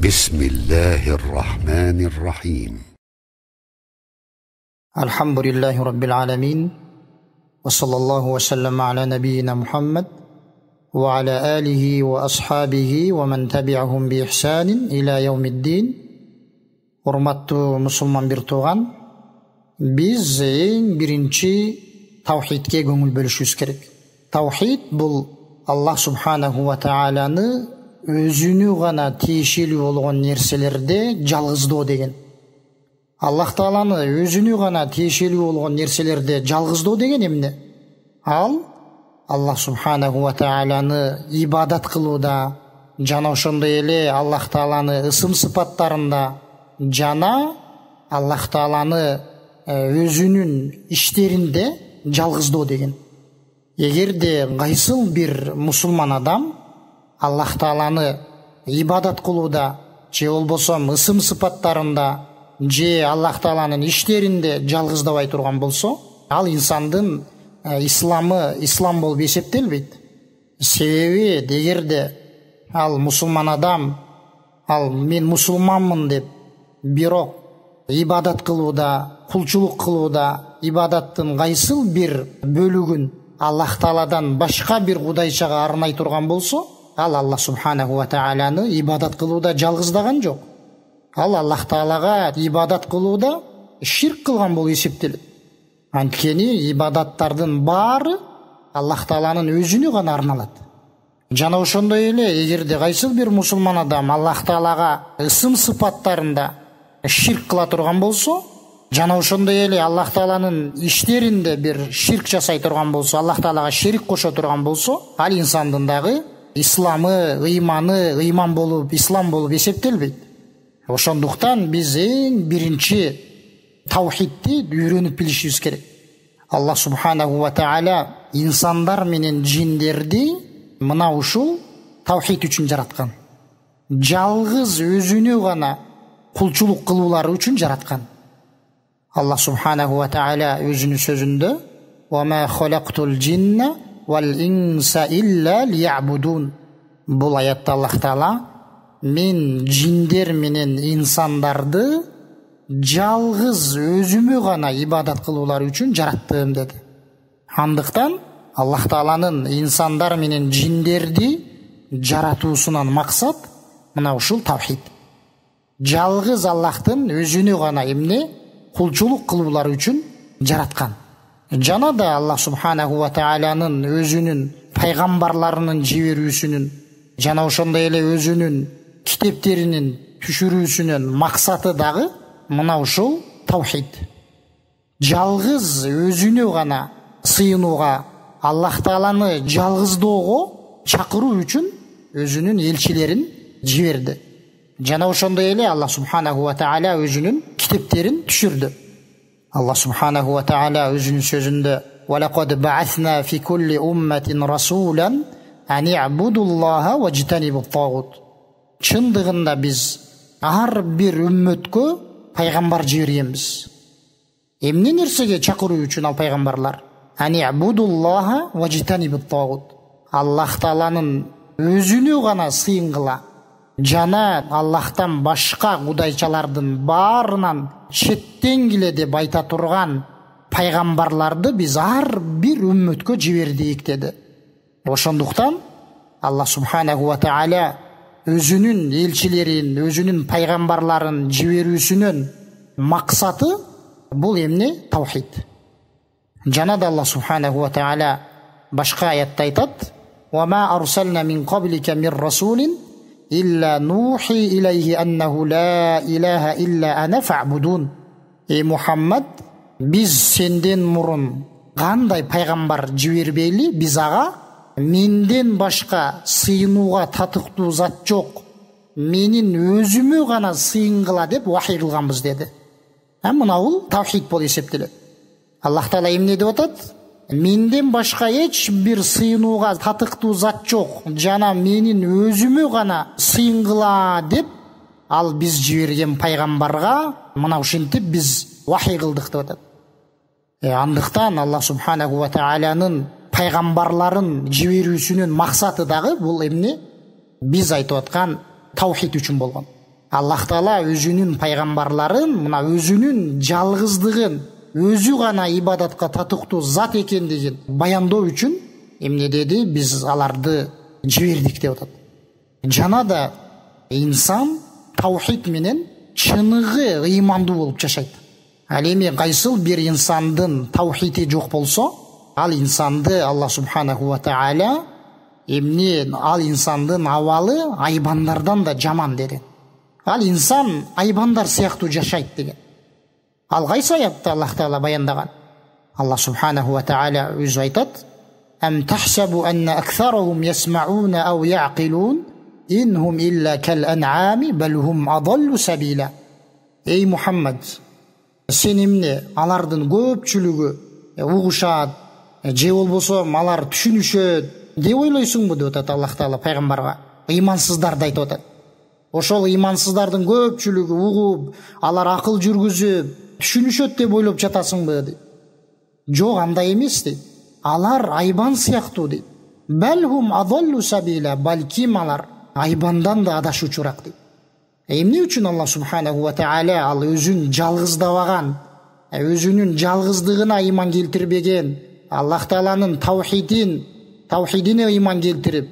بسم الله الرحمن الرحيم الحمد لله رب العالمين وصلى الله وسلم على نبينا محمد وعلى آله وأصحابه ومن تبعهم بإحسان إلى يوم الدين. Урматтуу мусулман бир тууган, биз эң биринчи таухидке көңүл бөлүшүбүз керек. Таухид бул Аллах субханаху ва тааланы өзүнү гана тиешелүү болгон нерселерде жалгыздоо деген. Аллах тааланы өзүнү гана тиешелүү болгон нерселерде жалгыздоо деген эмне? Ал Аллах субханаху ва тааланы ибадат кылууда жана ошондой эле Аллах тааланы ысым сыпаттарында жана Аллах тааланы өзүнүн иштеринде жалгыздоо деген. Эгерде кайсыл бир мусулман адам Аллах тааланы ибадат кылууда же болбосо ысым сыпаттарында же Аллах тааланын иштеринде жалгыздабай турган болсо, ал инсандын исламы ислам болуп эсептелбейт. Себеби эгерде ал мусулман адам, ал мен мусулманмын деп бирок ибадат кылууда, кулчулук кылууда ибадаттын кайсыл бир бөлүгүн Аллах тааладан башка бир кудайчага арнай турган болсо, ал Аллах субханаху ва тааланы ибадат кылууда жалгыздаган жок. Ал Аллах таалага ибадат кылууда ширк кылган болуп эсептелет. Анткени ибадаттардын баары Аллах тааланын өзүнө гана арналат. Жана ошондой эле эгерде кайсыл бир мусулман адам Аллах таалага ысым сыпаттарында ширк кыла турган болсо, жана ошондой эле Аллах тааланын иштеринде бир ширк жасай турган болсо, Аллах таалага шерик кошо турган болсо, ал инсандын дагы исламы, ыйман болуп, ислам болуп эсептелбейт. Ошондуктан биз эң биринчи таухидти үйрөнүп билишибиз керек. Аллах субханаху ва таала инсандар менен жиндерди мына ушул таухид үчүн жараткан. Жалгыз өзүнө гана кулчулук кылуулары үчүн жараткан. Аллах субханаху ва таала өзүнүн сөзүндө: "Ва ма халактул джинна вал инса илля лиябудун". Бул аятта Аллах таала мен жиндер менен инсандарды жалгыз өзүмө гана ибадат кылуулары үчүн жараттым деди. Андыктан Аллах тааланын инсандар менен жиндерди жаратуусунан максат мына ушул таухид. Жалгыз Аллахтын өзүнө гана эмне кулчулук кылуулары үчүн жараткан. Жана да Аллах субханаху ва тааланын өзүнүн пайгамбарларынын жиберүүсүнүн жана ошондой эле өзүнүн китептеринин түшүрүүсүнүн максаты дагы мына ушул таухид. Жалгыз өзүнө гана сыйынууга, Аллах тааланы жалгыздоого чакыруу үчүн өзүнүн элчилерин жиберди. Жана ошондой эле Аллах субханаху ва таала өзүнүн китептерин түшүрдү. Аллах субханаху ва таала өзүнүн сөзүндө: "Валакад ба'асна фи кулли умматин расулан ан и'будуллаха важтанибут тагут". Чындыгында биз ар бир үммөткө пайгамбар жибергенбиз. Эмне нерсеге чакыруу үчүн ал пайгамбарлар? Ан и'будуллаха важтанибут тагут. Аллах тааланын өзүнө гана сыйынгыла жана Аллахтан башка кудайчалардын баарынан четтен келе деп айта турган пайгамбарларды биз ар бир үммөткө жибердик деди. Ошондуктан Аллах субханаху ва таала өзүнүн элчилерин, өзүнүн пайгамбарларын жиберүүсүнүн максаты бул эмне? Таухид. Жана да Аллах субханаху ва таала башка аятта айтат: "Ва ма арсална мин qablika мир расулин илля нухи илайхи аннаху ла илаха илля ана фа'будун". Эй Мухаммад, биз сенден мурун кандай пайгамбар жибербейли, биз ага менден башка сыйынууга татыктуу зат жок, менин өзүмө гана сыйынгыла деп вахий кылганбыз деди. Мына бул таухид болуп эсептелет. Аллах таала эмне деп атат? Менден башка эч бир сыйынууга татыктуу зат жок, жана менин өзүмө гана сыйынгыла деп ал биз жиберген пайгамбарга мына ушинтип биз вахий кылдык деп атат. Андыктан Аллах субханаху ва тааланын пайгамбарларын жиберүүсүнүн максаты дагы бул эмне? Биз айтып аткан таухид үчүн болгон. Аллах Таала өзүнүн пайгамбарларын мына өзүнүн жалгыздыгын, өзү гана ибадатка татыктуу зат экендигин баяндоо үчүн эмне деди? Биз аларды жибердик деп атат. Жана да инсан таухид менен чыныгы ыймандуу болуп жашайт. Ал эми кайсыл бир инсандын таухиди жок болсо, ал инсанды Аллах субханаху ва тааля эмне ал инсандын абалы айбандардан да жаман деген. Ал инсан айбандар сыяктуу жашайт деген. Ал кайсы аятта Аллах Таала баяндаган? Аллах субханаху ва тааля өзү айтат: «Ам тахсабу анна аксарахум ясмауна ау яқилун инхум илля кал ан'ами бал хум адаллу сабила». Эй Мухаммад, сен эмне алардын көпчүлүгү угушат, же болбосо алар түшүнүшөт деп ойлойсуңбу деп атат Аллах Таала пайгамбарга. Ыймансыздарды айтып атат. Ошол ыймансыздардын көпчүлүгү угуп, алар акыл жүргүзүп, түшүнүшөт деп ойлоп жатасыңбы дейт. Жок, андай эмес дейт. Алар айбан сыяктуу дейт. Балхум адаллу сабила, балким алар айбандан да адашуучураак дейт. Эмне үчүн Аллах субханаху ва тааля ал өзүн жалгыздабаган, өзүнүн жалгыздыгына ыйман келтирбеген, Аллах Тааланын таухидине ыйман келтирип,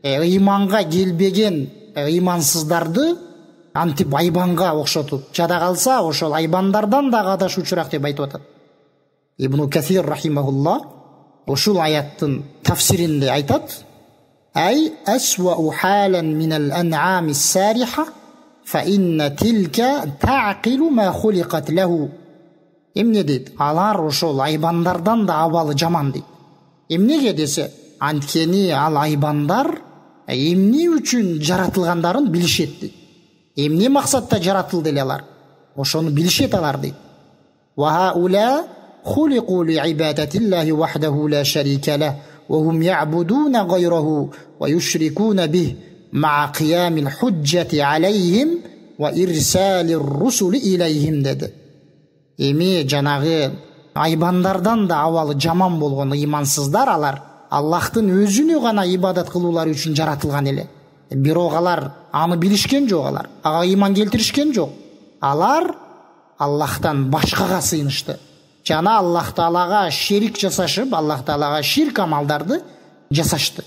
ыйманга келбеген ыймансыздарды антип айбанга окшотуп жада калса, ошол айбандардан да адашуучураак деп айтып атат. Ибн Касир рахимахулла ушул аяттын тафсиринде айтат: «Ай асвау халан минал ан'ами сариха фа инна тилка таъқилу ма хулиқат лаху». Эмне дейт? Алар ошол айбандардан да абалы жаман дейт. Эмнеге десе, анткени ал айбандар эмне үчүн жаратылгандарын билишет дейт. Эмне максатта жаратылды эле алар? Ошону билишет алар дейт. «Ва хаула خلقوا لعبادة الله وحده لا شريك له وهم يعبدون غيره ويشركون به مع قيام الحجة عليهم وإرسال الرسل إليهم» dedi. Эми жанагы айбандардан да абалы жаман болгон ыймансыздар алар Аллахтын өзүнө гана ибадат кылуулары үчүн жаратылган эле. Бирок алар аны билишкен жок, алар ага ыйман келтиришкен жок. Алар Аллахтан башкага сыйынышты. Жана Аллах Таалага шерик жасашып, Аллах Таалага ширк амалдарды жасашты.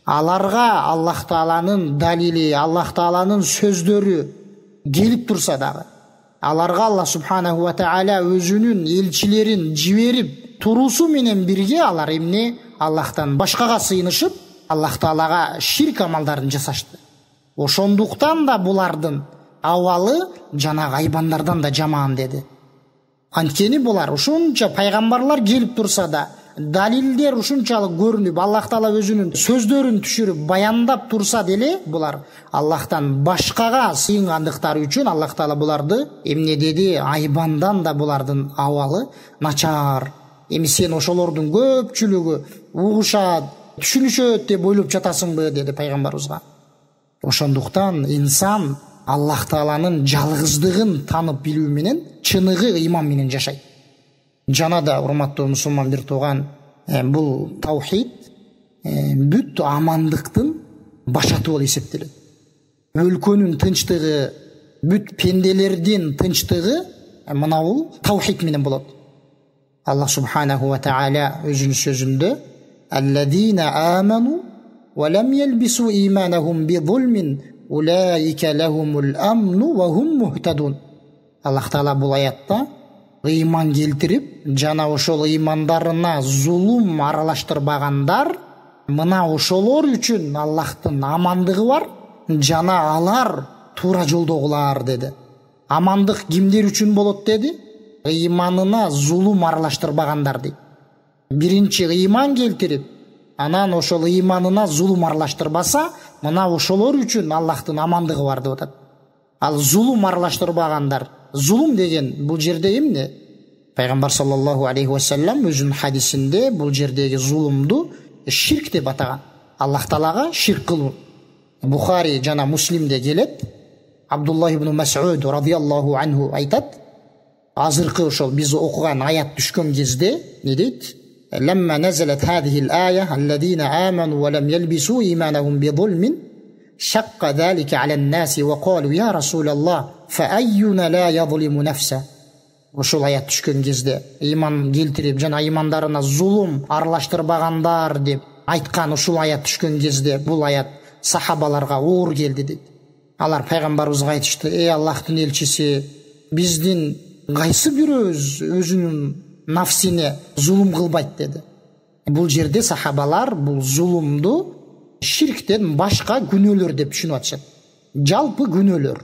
Аларга Аллах Тааланын далили, Аллах Тааланын сөздөрү келип турса дагы, аларга Аллах субханаху ва тааля өзүнүн элчилерин жиберип туруусу менен бирге алар эмне Аллахтан башкага сыйынышып, Аллах Таалага ширк амалдарын жасашты. Ошондуктан да булардын абалы жанагы айбандардан да жаман деди. Анткени булар ушунча пайгамбарлар келип турса да, далилдер ушунчалык көрүнүп, Аллах Таала өзүнүн сөздөрүн түшүрүп баяндап турса деле, булар Аллахтан башкага сыйынгандыктары үчүн Аллах Таала буларды эмне деди? Айбандан да булардын абалы начар. Эми сен ошолордун көпчүлүгү угушат, түшүнүшөт деп ойлоп жатасыңбы деди пайгамбарыбызга. Ошондуктан инсан Аллах Тааланын жалгыздыгын танып билүү менен чыныгы ыйман менен жашайт. Жана да урматтуу мусулман бир тууган, бул таухид бүт амандыктын башаты болуп эсептелет. Өлкөнүн тынчтыгы, бүт пенделердин тынчтыгы мына бул таухид менен болот. Аллах субханаху ва тааля өзүнүн сөзүндө: «Аллазина аману ва лам ялбису иманахум бизулмин улаика лахумул амну ва хум мухтадун». Аллах Таала бул аятта ыйман келтирип, жана ошол ыймандарына зулум аралаштырбагандар, мына ошолор үчүн Аллахтын амандыгы бар, жана алар туура жолдогулар деди. Амандык кимдер үчүн болот деди? Ыйманына зулум аралаштырбагандар дейт. Биринчи ыйман келтирип, анан ошол ыйманына зулум аралаштырбаса, мына ошолор үчүн Аллахтын амандыгы бар деп атат. Ал зулум аралаштырбагандар, зулум деген бул жерде эмне? Пайгамбар саллаллаху алейхи ва саллям өзүнүн хадисинде бул жердеги зулумду ширк деп атаган. Аллах Таалага ширк кылуу. Бухари жана Муслимде келет. Абдуллах ибн Мас'уд радияллаху анху айтат: азыркы ошол биз окуган аят түшкөн кезде не дейт? Ламма назалат хадихил ая алладина аману ва лам ялбису иманахум бизулмин шаққа залика алан наси ва қалу я расулаллах фа айюна ла язлиму нафса. Ошол аят түшкөн кезде иман келтирип жана имандарына зулум аралаштырбагандар деп айткан ушул аят түшкөн кезде бул аят сахабаларга оор келди дейт. Алар пайгамбарыбызга айтышты: "Эй Аллахтын элчиси, биздин кайсы бирөөбүз өзүнүн нафсине зулум кылбайт?" деди. Бул жерде сахабалар бул зулумду ширктен башка күнөөлөр деп түшүнүп атышат. Жалпы күнөөлөр.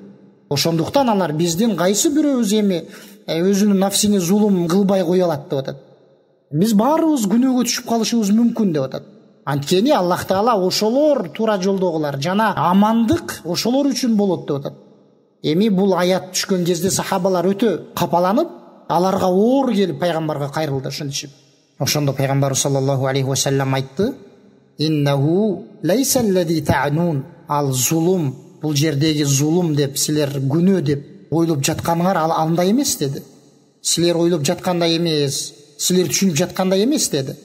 Ошондуктан алар биздин кайсы бирөөбүз эми өзүнүн нафсине зулум кылбай кое алат деп атат. Биз баарыбыз күнөөгө түшүп калышыбыз мүмкүн деп атат. Анткени Аллах Таала ошолор туура жолдогулар жана амандык ошолор үчүн болот деп атат. Эми бул аят түшкөн кезде сахабалар өтө капаланып, аларга оор келип пайгамбарга кайрылды ушинтишип. Ошондо пайгамбар саллаллаху алейхи ва саллям айтты: "Иннаху лайса аллади та'нун", ал зулум, бул жердеги зулум деп силер күнөө деп ойлоп жатканыңар ал андай эмес деди. Силер ойлоп жаткандай эмес, силер түшүнүп жаткандай эмес деди.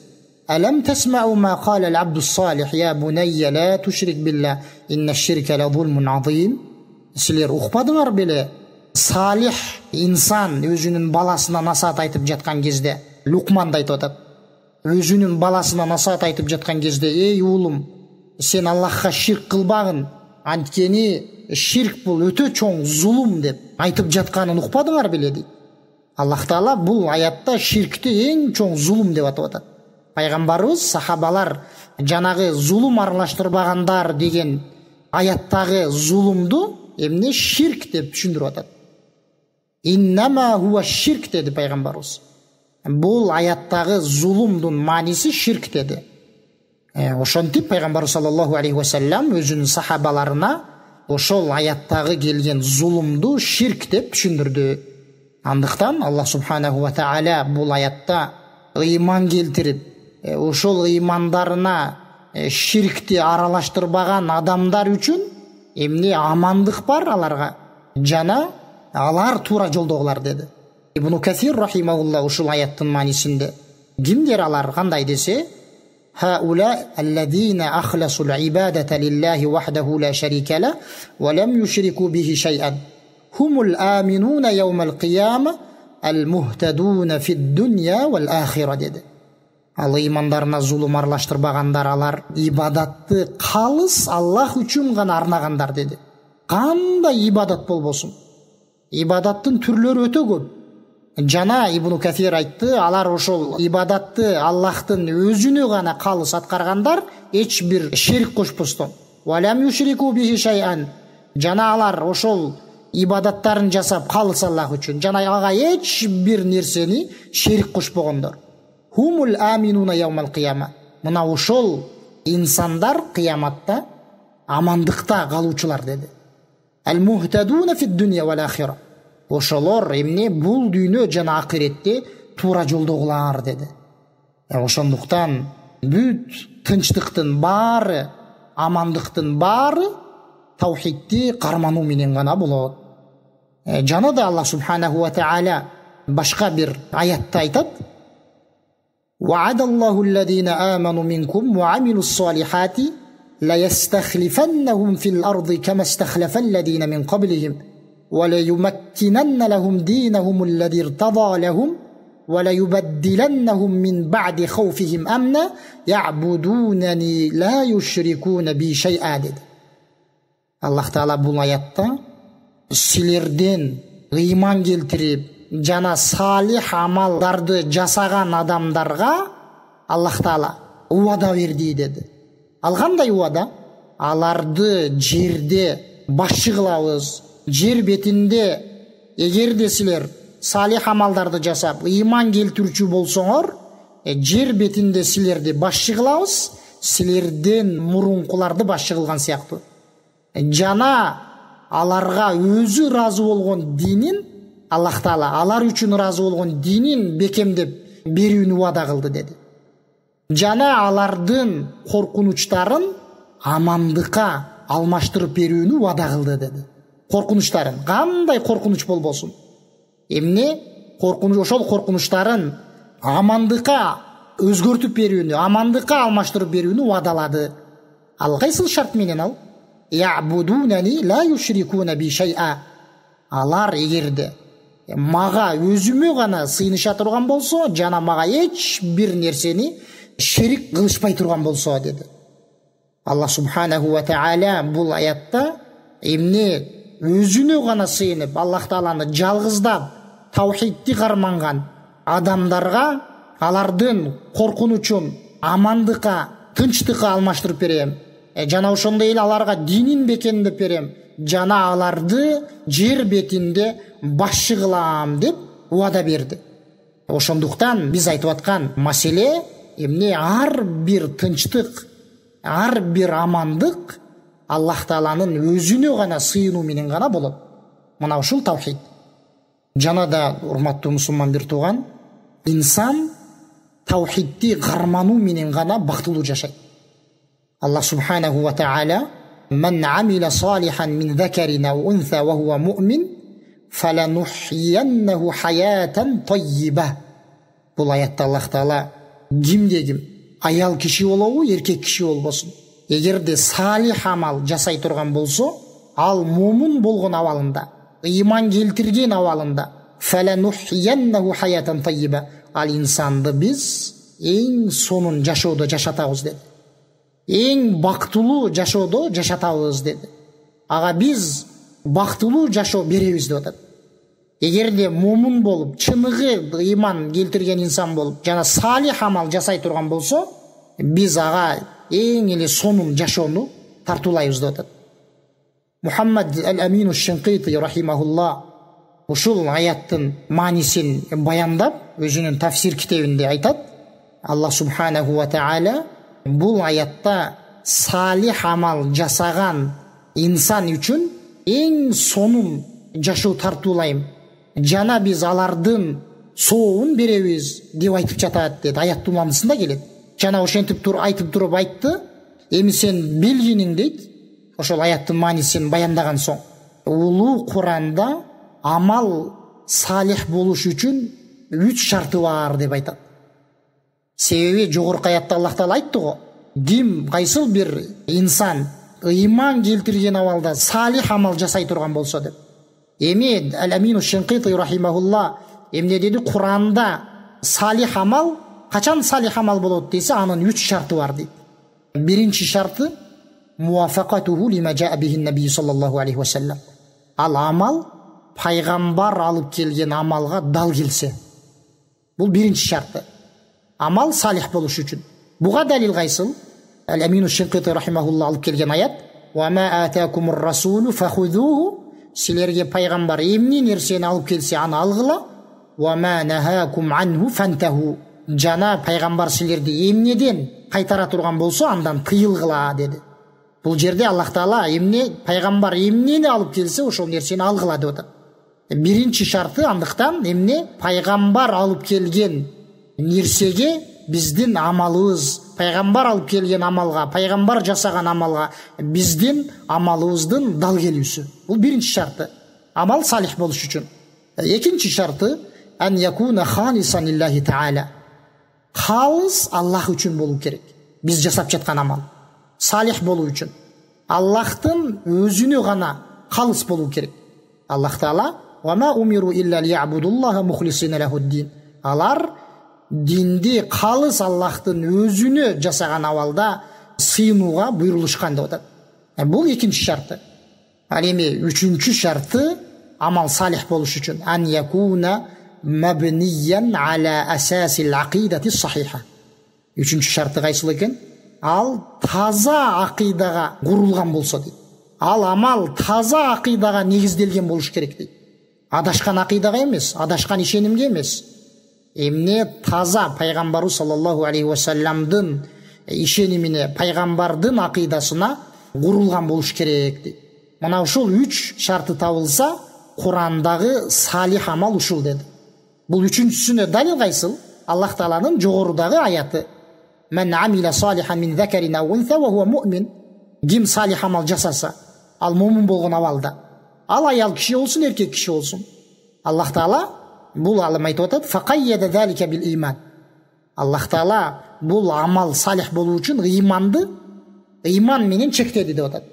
Алам тасмау ма кала ал-абду салих я бунайя ла тушрик билла инна ширка ла зулмун азим. Силер укпадыңар беле? Салих инсан өзүнүн баласына насаат айтып жаткан кезде, Лукман айтып атат. Өзүнүн баласына насаат айтып жаткан кезде: "Эй уулум, сен Аллахка ширк кылбагын, анткени ширк бул өтө чоң зулум" деп айтып жатканын укпадыңар беле дейт. Аллах Таала бул аятта ширкти эң чоң зулум деп атап атат. Пайгамбарыбыз сахабалар жанагы зулум аралаштырбагандар деген аяттагы зулумду эмне ширк деп түшүндүрүп атат. Иннама хуа ширк деди пайгамбарыбыз. Бул аяттагы зулумдун мааниси ширк деди. Ошентип пайгамбар саллаллаху алейхи ва саллям өзүнүн сахабаларына ошол аяттагы келген зулумду ширк деп түшүндүрдү. Андыктан Аллах субханаху ва таала бул аятта ыйман келтирип, ошол ыймандарына ширкти аралаштырбаган адамдар үчүн эмне амандык бар аларга, жана алар туура жолдогулар деди. Ибн Касир рахимахуллах ушул аяттын маанисинде кимдер алар кандай десе: "Хаула аллазина ахласул ибадата лиллахи вахдаху ла шарика ла ва лам юшрику бихи шай'ан хумул аминуна яумал қияма ал-мухтадуна фид-дунья вал-ахира" деди. Ал имандарына зулум аралаштырбагандар, алар ибадатты калыс Аллах үчүн гана арнагандар деди. Кандай ибадат болбосун, ибадаттын түрлөрү өтө көп. Жана Ибн Касир айтты, алар ошол ибадатты Аллахтын өзүнө гана калыс аткаргандар, эч бир шерик кошпостон. Валам юшрику бихи шай'ан. Жана алар ошол ибадаттарын жасап калыс Аллах үчүн, жана ага эч бир нерсени шерик кошпогондор. Хумул аминуна яумал қияма. Мына ошол инсандар кыяматта амандыкта калуучулар деди. Ал-мухтадуна фид-дунья вал-ахира. Ошолор эмне бул дүйнө жана акыретте туура жолдогулар деди. Ошондуктан бүт тынчтыктын баары, амандыктын баары таухидти кармануу менен гана болот. Жана да Аллах субханаху ва таала башка бир аятта айтат: "Ва'адаллаху аллазина аману минкум ва амилус салихати ла ястахлифаннахум фил арди кама стахлафа аллазина мин qablihim ва ла юмаккинанна лахум динахум аллади иртада лахум ва ла юбаддиланнахум мин ба'ди хауфихим амна я'будунани ла юшрикуна би шай'a" деди. Аллах Таала бул аятта силерден ыйман келтирип жана салих амалдарды жасаган адамдарга Аллах Таала уада берди деди. Ал кандай уада? Аларды жерде башчы кылабыз, жер бетинде эгерде силер салих амалдарды жасап ыйман келтирүүчү болсоңор, жер бетинде силерди башчы кылабыз, силерден мурункуларды башчы кылган сыяктуу. Жана аларга өзү разы болгон динин, Аллах Таала алар үчүн разы болгон динин бекемдеп берүүнү уада кылды деди. Жана алардын коркунучтарын амандыкка алмаштырып берүүнү уада кылды деди. Коркунучтарын, кандай коркунуч болбосун, эмне коркунуч, ошол коркунучтарын амандыкка өзгөртүп берүүнү, амандыкка алмаштырып берүүнү уадалады. Ал кайсыл шарт менен ал? яъбудунани ла юшрикуна би шай'a. Алар эгерде мага өзүмө гана сыйыныша турган болсо, жана мага эч бир нерсени шерик кылышпай турган болсо деди. Аллах субханаху ва тааля бул аятта эмне өзүнө гана сыйынып, Аллах тааланы жалгыздап, таухидти карманган адамдарга алардын коркунучун амандыкка, тынчтыкка алмаштырып берем. Жана ошондой эле аларга динин бекемдеп берем. Жана аларды жер бетинде башчы кылам деп убада берди. Ошондуктан биз айтып аткан маселе эмне ар бир тынчтык, ар бир амандык Аллах тааланын өзүнө гана сыйынуу менен гана болот. Мына ушул таухид. Жана да урматтуу мусулман бир тууган, инсан таухидти кармануу менен гана бактылуу жашайт. Аллах субханаху ва тааля من عمل صالحا من ذكر أو أنثى وهو مؤمن فلنحيينه حياة طيبة. Бұл аятта Аллах Таала кимде ким аял киши болобу, эркек киши болбосун, эгерде салих амал жасай турган болсо, ал мумин болгон абалында, ыйман келтирген абалында, фаланухияннаху хаятан тайиба, ал инсанды биз эң сонун жашоодо жашатабыз деди. Эң бактылуу жашоодо жашатабыз деди. Ага биз бактылуу жашоо беребиз деп атат. Эгерде мумин болуп, чыныгы ыйман келтирген инсан болуп, жана салих амал жасай турган болсо, биз ага эң эле сонун жашоону тартуулайбыз деп атат. Мухаммад ал-Амин аш-Шинкити рахимахулла ушул аяттын маанисин баяндап, өзүнүн тафсир китебинде айтат. Аллах субханаху ва тааля бул аятта салих амал жасаган инсан үчүн эң сонун жашоо тартуулайм, жана биз алардын сообун беребиз деп айтып жатат деди. Аяттын маанисинде келет. Жана ошентип айтып туруп айтты, эми сен билгиниң дейт. Ошол аяттын маанисин баяндаган соң, улуу Куранда амал салих болуш үчүн 3 шарты бар деп айтат. Себеби жогорку аятта Аллах Таала айтты го, ким кайсыл бир инсан ыйман келтирген абалда салих амал жасай турган болсо деп. Эми ал-Амин аш-Шинкити рахимахулла эмне деди? Куранда салих амал качан салих амал болот десе, анын 3 шарты бар дейт. Биринчи шарты муафакатуху лима жаа бихи наби саллаллаху алейхи ва саллям. Ал амал пайгамбар алып келген амалга дал келсе. Бул биринчи шарты. Амал салих болуш үчүн. Буга далил кайсыл? Ал-Амин аш-Шинкити рахимахулла алып келген аят: "Ва ма атакумур расулу фахудуху", силерге пайгамбар эмне нерсени алып келсе, аны алгыла. "Ва ма нахакум анху фантаху", жана пайгамбар силерди эмнеден кайтара турган болсо, андан тыйылгыла деди. Бул жерде Аллах Таала пайгамбар эмнени алып келсе, ошол нерсени алгыла деп атат. Биринчи шарты андыктан эмне? Пайгамбар алып келген нерсеге биздин амалыбыз, пайгамбар алып келген амалга, пайгамбар жасаган амалга биздин амалыбыздын дал келүүсү. Бул биринчи шарты. Амал салих болуш үчүн. Экинчи шарты ан якуна халисан лиллахи таала. Халыс Аллах үчүн болуу керек. Биз жасап жаткан амал салих болуу үчүн Аллахтын өзүнө гана халыс болуу керек. Аллах Таала: "Ва ма умиру илля лиябудуллаха мухлисина лахуддин". Алар динди халыс Аллахтын өзүнө жасаган абалда сыйынууга буйрулушкан деп атат. Бул экинчи шарты. Ал эми үчүнчү шарты амал салих болуш үчүн ан якуна мабниян аля асасил акидати сахиха. Үчүнчү шарты кайсыл экен? Ал таза акидага курулган болсо дейт. Ал амал таза акидага негизделген болуш керек дейт. Адашкан акидага эмес, адашкан ишенимге эмес. Эмне таза пайгамбару саллаллаху алейхи ва салламдын ишенимине, пайгамбардын акидасына курулган болуш керек дейт. Мына ушул 3 шарты табылса, Курандагы салих амал ушул деди. Бул үчүнчүсүнө далил кайсыл? Аллах Тааланын жогорудагы аяты: "Мен амила салихан мин закарин ау унса ва хуа муъмин". Ким салих амал жасаса, ал мумин болгон абалда, ал аял киши болсун, эркек киши болсун. Аллах Таала бул алым айтып атат: "Факайяда залика бил иман". Аллах Таала бул амал салих болуу үчүн ыйман менен чектеди деп атат.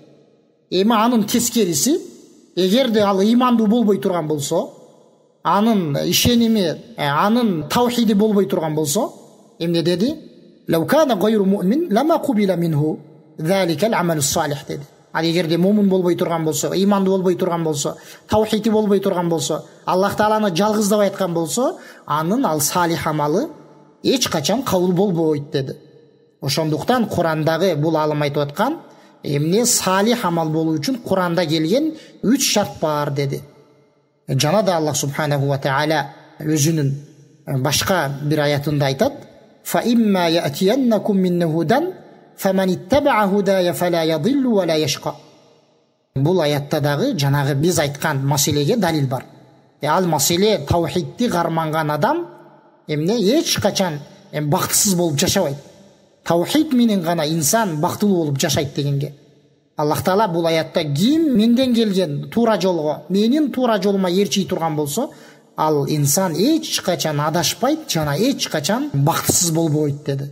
Эми анын тескериси, эгерде ал ыймандуу болбой турган болсо, анын ишеними, анын таухиди болбой турган болсо, эмне деди? Лау кана гайру муъмин лама кубила минху залика ал-амалу салих деди. Ал эгерде мумин болбой турган болсо, ыймандуу болбой турган болсо, таухиди болбой турган болсо, Аллах Тааланы жалгыздап айткан болсо, анын ал салих амалы эч качан кабыл болбойт деди. Ошондуктан Курандагы бул алым айтып аткан эмне салих амал болуу үчүн Куранда келген 3 шарт бар деди. Жана да Аллах субханаху ва таала өзүнүн башка бир аятында айтат: "Фа имма я'тияннакум минни худан фаман иттаба'a худая фала ядиллу ва ла яшқа." Бул аятта дагы жанагы биз айткан маселеге далил бар. Ал маселе таухидти карманган адам эмне эч качан бактысыз болуп жашабайт. Таухид менен гана инсан бактылуу болуп жашайт дегенге. Аллах Таала бул аятта ким менден келген туура жолго, менин туура жолума ээрчий турган болсо, ал инсан эч качан адашпайт жана эч качан бактысыз болбойт деди.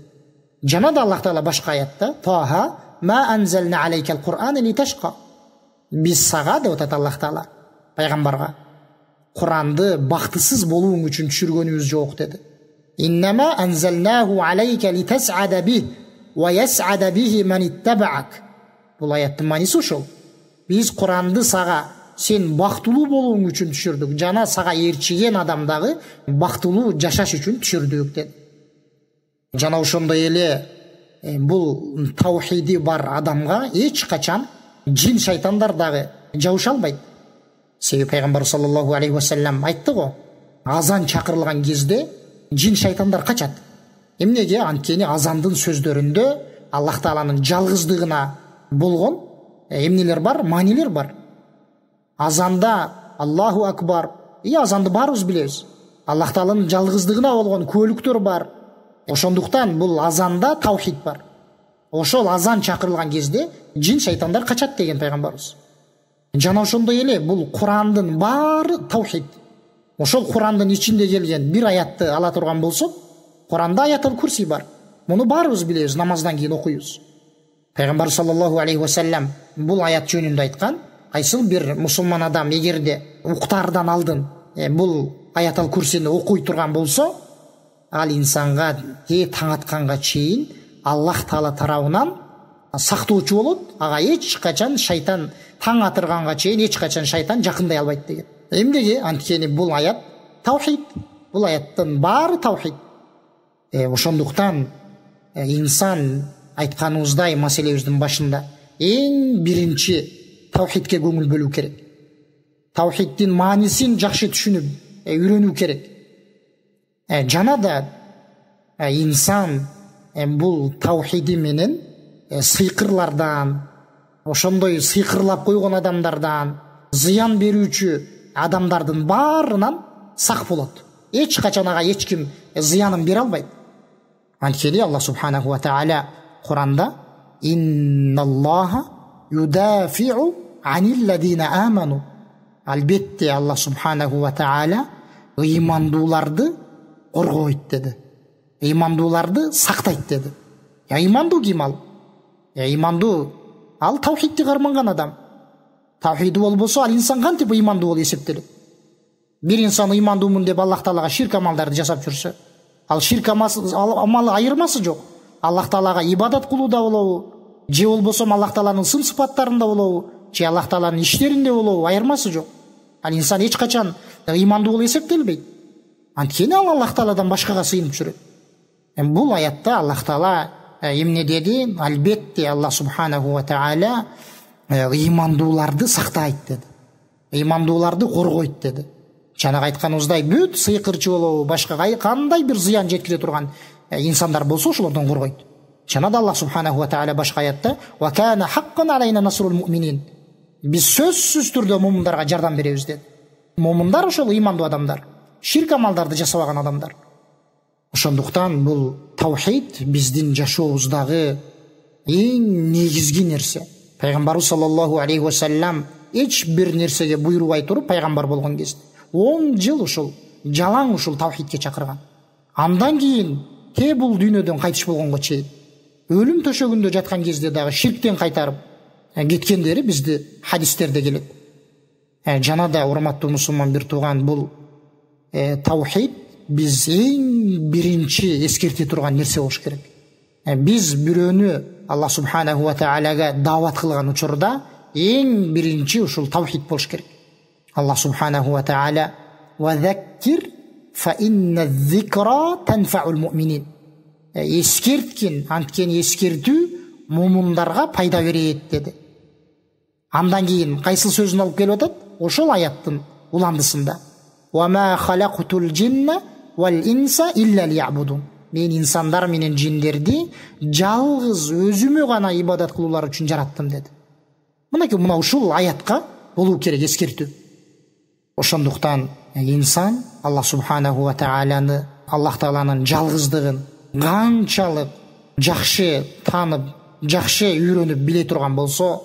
Жана да Аллах Таала башка аятта: "Таха ма анзална алейкал Кур'ана литашқа." Биз сага деп атат Аллах Таала пайгамбарга Куранды бактысыз болууң үчүн түшүргөнүбүз жок деди. "Иннама анзалнаху алейка литас'ада бих ва яс'ада бихи ман иттабаак." Бул аяттын мааниси ошол. Биз Куранды сага сен бактылуу болууң үчүн түшүрдүк, жана сага ээрчиген адам дагы бактылуу жашаш үчүн түшүрдүк деди. Жана ошондой эле бул таухиди бар адамга эч качан жин шайтандар дагы жабыша албайт. Себеби пайгамбар саллаллаху алейхи ва саллям айтты го, азан чакырылган кезде жин шайтандар качат. Эмнеге? Анткени азандын сөздөрүндө Аллах Тааланын жалгыздыгына болгон эмнелер бар, маанилер бар. Азанда Аллаху акбар, азанды баарыбыз билебиз. Аллах Тааланын жалгыздыгына болгон күбөлүктөр бар. Ошондуктан бул азанда таухид бар. Ошол азан чакырылган кезде жин шайтандар качат деген пайгамбарыбыз. Жана ошондой эле бул Курандын баары таухид. Ошол Курандын ичинде келген бир аятты ала турган болсок, Куранда аятал курси бар. Муну баарыбыз билебиз, намаздан кийин окуйбуз. Пайгамбар саллаллаху алейхи ва саллям бул аят жөнүндө айткан: кайсыл бир мусулман адам эгерде уктаардан алдын бул аятал курсини окуй турган болсо, ал инсанга таң атканга чейин Аллах Таала тарабынан сактоочу болот. Ага эч качан шайтан таң атырганга чейин эч качан шайтан жакындай албайт деген. Эмнеге? Анткени бул аят таухид. Бул аяттын баары таухид. Ошондуктан инсан айтканыбыздай маселебиздин башында эң биринчи таухидке көңүл бөлүү керек. Таухиддин маанисин жакшы түшүнүп, үйрөнүү керек. Жана да инсан бул таухиди менен сыйкырлардан, ошондой сыйкырлап койгон адамдардан, зыян берүүчү адамдардын баарынан сак болот. Эч качан ага эч ким зыянын бере албайт. Анткени Аллах субханаху ва таала Куранда: "Инналлаха юдафи'у анилладина аману." Албетте Аллах субханаху ва таала ыймандууларды коргойт деди. Ыймандууларды сактайт деди. Ыймандуу ким ал? Ыймандуу ал таухидти карманган адам. Таухиди болбосо ал инсан кантип ыймандуу болуп эсептелет? Бир инсан ыймандуумун деп Аллах Таалага ширк амалдарды жасап жүрсө, ал ширк амалы айырмасы жок. Аллах Таалага ибадат кылууда болобу, же болбосо Аллах Тааланын сын сыпаттарында болобу, же Аллах Тааланын иштеринде болобу, айырмасы жок. Ал инсан эч качан ыймандуу болуп эсептелбейт. Анткени ал Аллах Тааладан башкага сыйынып жүрөт. Бул аятта Аллах Таала эмне деди? Албетте Аллах субханаху ва таала ыймандууларды сактайт деди. Ыймандууларды коргойт деди. Жана айтканыбыздай бүт сыйкырчы болобу, башка кандай бир зыян жеткире турган инсандар болсо ошолордон коргойт. Жана да Аллах субханаху ва таала башка аятта: "Ва кана хаккан алайна насрул муъминин." Биз сөзсүз түрдө муминдарга жардам беребиз деди. Муминдар ошол ыймандуу адамдар, ширк амалдарды жасабаган адамдар. Ошондуктан бул таухид биздин жашообуздагы эң негизги нерсе. Пайгамбар саллаллаху алейхи ва саллям эч бир нерсеге буйрубай туруп пайгамбар болгон кезде 10 жыл ушул жалаң ушул таухидке чакырган. Андан кийин бул дүйнөдөн кайтыш болгонго чейин өлүм төшөгүндө жаткан кезде дагы ширктен кайтарып, кеткендери бизди хадистерде келет. Жана да урматтуу мусулман бир тууган, бул таухид биз эң биринчи эскерте турган нерсе болуш керек. Биз бирөөнү Аллах субханаху ва таалага даават кылган учурда эң биринчи ушул таухид болуш керек. Аллах субханаху ва таала «Вазаккир фа инна зикра танфаул муъминин». Ескерткин, анткени эскертүү мумундарга пайда берет деди. Андан кийин кайсыл сөзүн алып келип атат? Ошол аяттын уландысында. «Вама халакутул джинна вал инса илля лиябудун». Мен инсандар менен жиндерди жалгыз өзүмө гана ибадат кылуулар үчүн жараттым деди. Мына ушул аятка болуу керек эскертүү. Ошондуктан инсан Аллах субханаху ва тааланы, Аллах тааланын жалгыздыгын канчалык жакшы таанып, жакшы үйрөнүп биле турган болсо,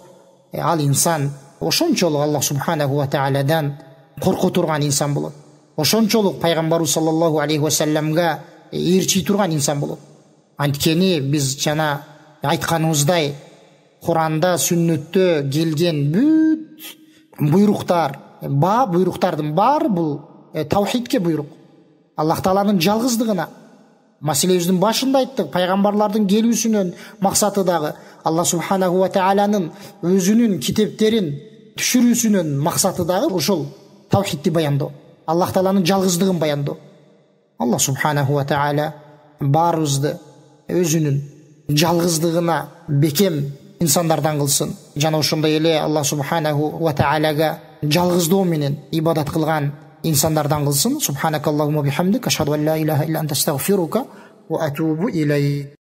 ал инсан ошончолук Аллах субханаху ва тааладан корко турган инсан болот. Ошончолук пайгамбарыбыз саллаллаху алейхи ва салламга ээрчий турган инсан болот. Анткени биз жана айтканыбыздай Куранда, сүннөттө келген бүт буйруктар, буйруктардын баары бул таухидке буйрук. Аллах тааланын жалгыздыгына. Маселебиздин башында айттык, пайгамбарлардын келүүсүнүн максаты дагы Аллах субханаху ва тааланын өзүнүн китептерин түшүрүүсүнүн максаты дагы ушул таухидти баяндоо, Аллах тааланын жалгыздыгын баяндоо. Аллах субханаху ва таала баарыбызды өзүнүн жалгыздыгына бекем инсандардан кылсын. Жана ошондой эле Аллах субханаху ва таалага жалгыздоо менен ибадат кылган инсандардан кылсын. Субханакаллахумма бихамдик, ашхаду ан ла илаха илля анта астагфирука ва атубу илейк.